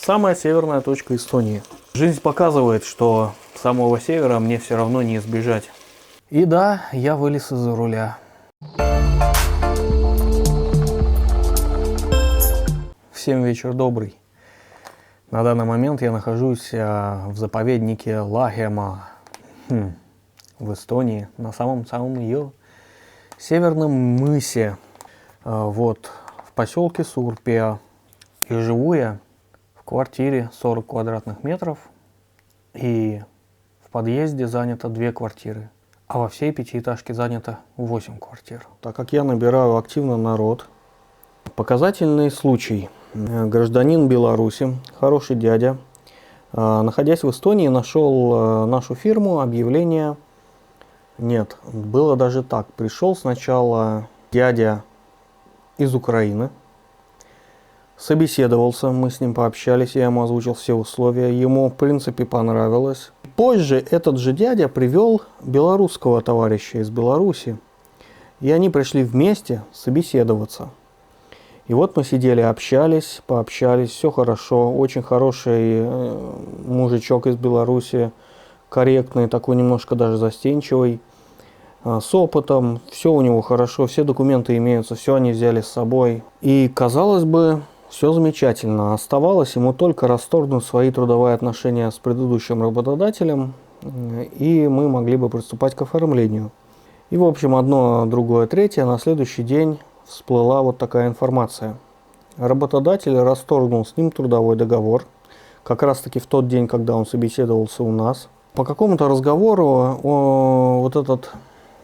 Самая северная точка Эстонии. Жизнь показывает, что самого севера мне все равно не избежать. И да, я вылез из-за руля. Всем вечер добрый. На данный момент я нахожусь в заповеднике Лахема в Эстонии, на самом ее северном мысе, вот в поселке Сурпия. И живу я в квартире 40 квадратных метров, и в подъезде занято 2 квартиры, а во всей пятиэтажке занято 8 квартир. Так как я набираю активно народ, показательный случай. Гражданин Беларуси, хороший дядя, находясь в Эстонии, нашел нашу фирму, объявление. Нет, было даже так. Пришел сначала дядя из Украины, собеседовался, мы с ним пообщались, я ему озвучил все условия, ему в принципе понравилось. Позже этот же дядя привел белорусского товарища из Беларуси, и они пришли вместе собеседоваться. И вот мы сидели, общались, пообщались, все хорошо, очень хороший мужичок из Беларуси, корректный, такой немножко даже застенчивый, с опытом, все у него хорошо, все документы имеются, все они взяли с собой. И, казалось бы, все замечательно. Оставалось ему только расторгнуть свои трудовые отношения с предыдущим работодателем, и мы могли бы приступать к оформлению. И, в общем, одно, другое, третье, на следующий день всплыла вот такая информация. Работодатель расторгнул с ним трудовой договор, как раз таки в тот день, когда он собеседовался у нас. По какому-то разговору вот этот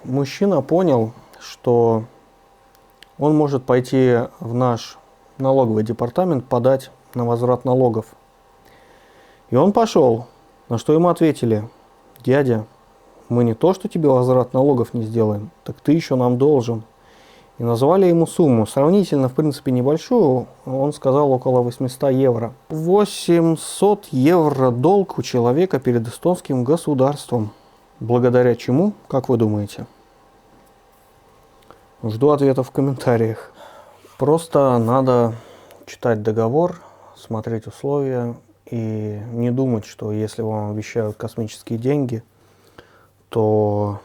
мужчина понял, что он может пойти в наш налоговый департамент подать на возврат налогов. И он пошел, на что ему ответили: дядя, мы не то, что тебе возврат налогов не сделаем, так ты еще нам должен. И назвали ему сумму, сравнительно, в принципе, небольшую, он сказал около 800 евро. 800 евро долг у человека перед эстонским государством. Благодаря чему, как вы думаете? Жду ответов в комментариях. Просто надо читать договор, смотреть условия и не думать, что если вам обещают космические деньги, то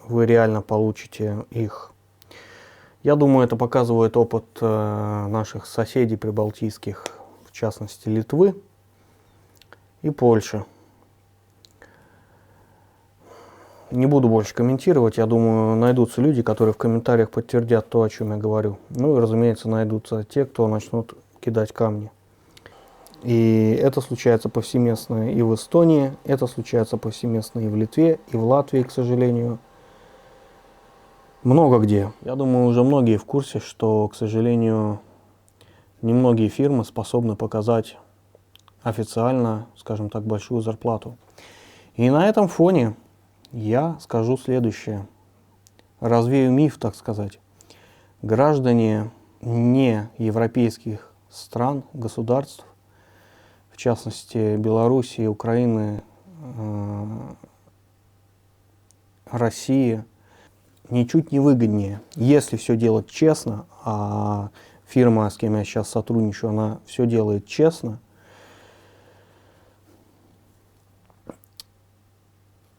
вы реально получите их. Я думаю, это показывает опыт наших соседей прибалтийских, в частности Литвы и Польши. Не буду больше комментировать, я думаю, найдутся люди, которые в комментариях подтвердят то, о чем я говорю. Ну и, разумеется, найдутся те, кто начнут кидать камни. И это случается повсеместно и в Эстонии, это случается повсеместно и в Литве, и в Латвии, к сожалению. Много где. Я думаю, уже многие в курсе, что, к сожалению, немногие фирмы способны показать официально, скажем так, большую зарплату. И на этом фоне я скажу следующее. Развею миф, так сказать. Граждане не европейских стран, государств, в частности Белоруссии, Украины, России, ничуть не выгоднее, если все делать честно, а фирма, с кем я сейчас сотрудничаю, она все делает честно.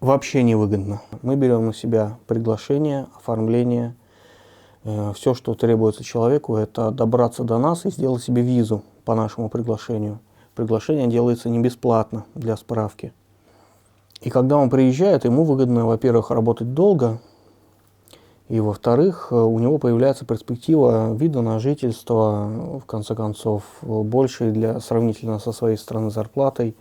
Вообще невыгодно. Мы берем на себя приглашение, оформление. Все, что требуется человеку, это добраться до нас и сделать себе визу по нашему приглашению. Приглашение делается не бесплатно, для справки. И когда он приезжает, ему выгодно, во-первых, работать долго, и, во-вторых, у него появляется перспектива вида на жительство, в конце концов, больше сравнительно со своей страны зарплатой.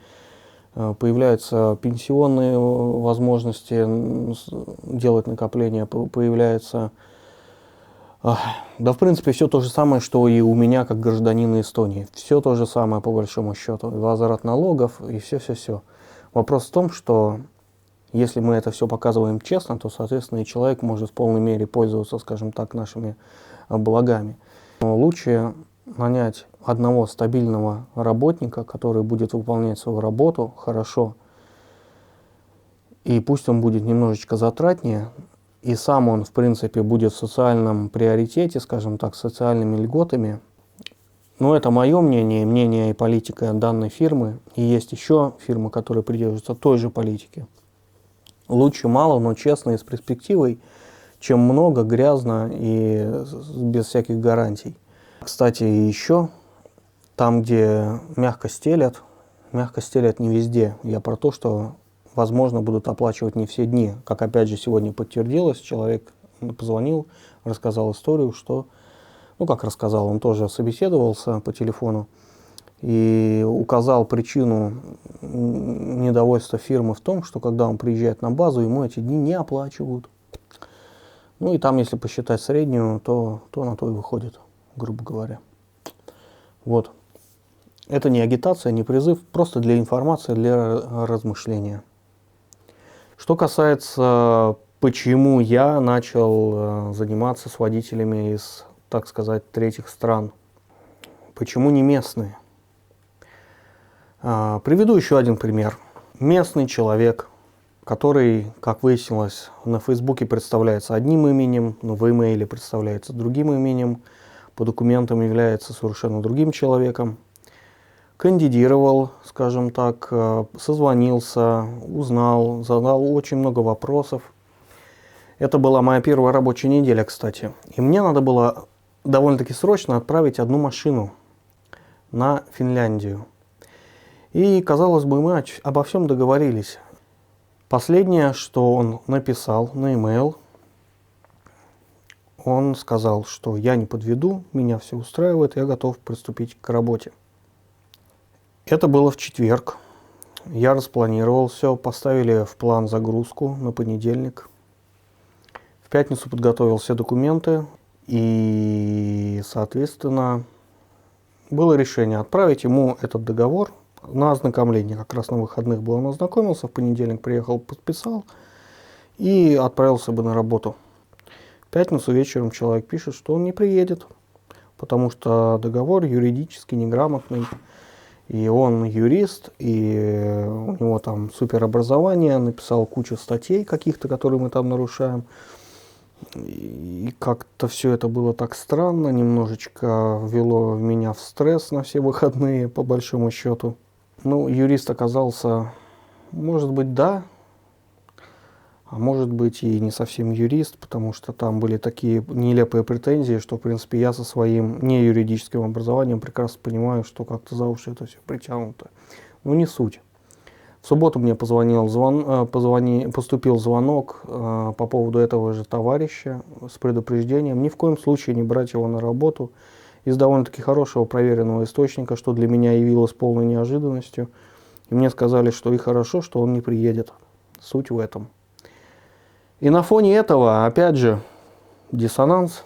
Появляются пенсионные возможности делать накопления, появляется... Да, в принципе, все то же самое, что и у меня, как гражданина Эстонии. Все то же самое, по большому счету. Возврат налогов и все-все-все. Вопрос в том, что если мы это все показываем честно, то, соответственно, и человек может в полной мере пользоваться, скажем так, нашими благами. Но лучше нанять одного стабильного работника, который будет выполнять свою работу хорошо, и пусть он будет немножечко затратнее, и сам он, в принципе, будет в социальном приоритете, скажем так, с социальными льготами, Но это мое мнение, мнение и политика данной фирмы. И есть еще фирмы, которые придерживаются той же политики. Лучше мало, но честно и с перспективой, чем много, грязно и без всяких гарантий. Кстати, еще там, где мягко стелят не везде. Я про то, что, возможно, будут оплачивать не все дни. Как опять же сегодня подтвердилось, человек позвонил, рассказал историю, что, ну как рассказал, он тоже собеседовался по телефону и указал причину недовольства фирмы в том, что когда он приезжает на базу, ему эти дни не оплачивают. Ну и там, если посчитать среднюю, то на то и выходит, грубо говоря. Вот. Это не агитация, не призыв, просто для информации, для размышления. Что касается, почему я начал заниматься с водителями из, так сказать, третьих стран. Почему не местные? Приведу еще один пример. Местный человек, который, как выяснилось, на Фейсбуке представляется одним именем, но в имейле представляется другим именем, по документам является совершенно другим человеком, кандидировал, скажем так, созвонился, узнал, задал очень много вопросов. Это была моя первая рабочая неделя, кстати. И мне надо было довольно-таки срочно отправить одну машину на Финляндию. И, казалось бы, мы обо всем договорились. Последнее, что он написал на e-mail, он сказал, что я не подведу, меня все устраивает, я готов приступить к работе. Это было в четверг. Я распланировал все, поставили в план загрузку на понедельник. В пятницу подготовил все документы и, соответственно, было решение отправить ему этот договор на ознакомление. Как раз на выходных был, он ознакомился, в понедельник приехал, подписал и отправился бы на работу. В пятницу вечером человек пишет, что он не приедет, потому что договор юридически неграмотный. И он юрист, и у него там суперобразование, написал кучу статей каких-то, которые мы там нарушаем. И как-то все это было так странно, немножечко ввело меня в стресс на все выходные, по большому счету. Ну, юрист оказался, может быть, да, а может быть и не совсем юрист, потому что там были такие нелепые претензии, что, в принципе, я со своим неюридическим образованием прекрасно понимаю, что как-то за уши это все притянуто. Но не суть. В субботу мне поступил звонок по поводу этого же товарища с предупреждением ни в коем случае не брать его на работу из довольно-таки хорошего проверенного источника, что для меня явилось полной неожиданностью. И мне сказали, что и хорошо, что он не приедет. Суть в этом. И на фоне этого, опять же, диссонанс.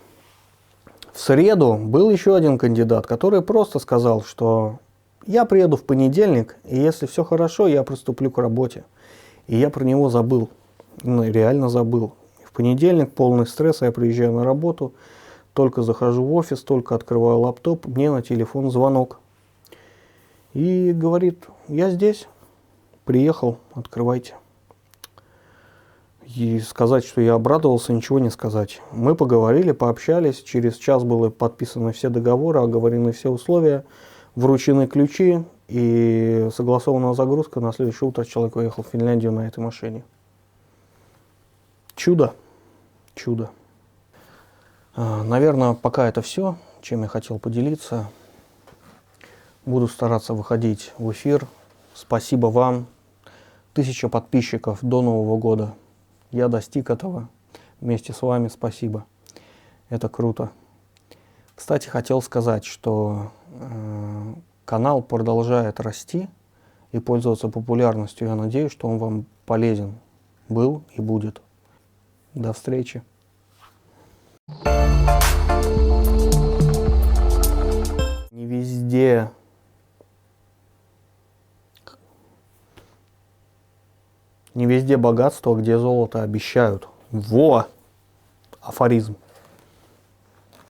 В среду был еще один кандидат, который просто сказал, что я приеду в понедельник, и если все хорошо, я приступлю к работе. И я про него забыл. Ну, реально забыл. В понедельник полный стресс, я приезжаю на работу, только захожу в офис, только открываю лаптоп, мне на телефон звонок. И говорит, я здесь, приехал, открывайте. И сказать, что я обрадовался, ничего не сказать. Мы поговорили, пообщались, через час были подписаны все договоры, оговорены все условия, вручены ключи и согласована загрузка. На следующее утро человек уехал в Финляндию на этой машине. Чудо. Чудо. Наверное, пока это все, чем я хотел поделиться. Буду стараться выходить в эфир. Спасибо вам. 1000 подписчиков до Нового года. Я достиг этого вместе с вами. Спасибо. Это круто. Кстати, хотел сказать, что канал продолжает расти и пользоваться популярностью. Я надеюсь, что он вам полезен был и будет. До встречи. Не везде богатство, где золото обещают. Во! Афоризм.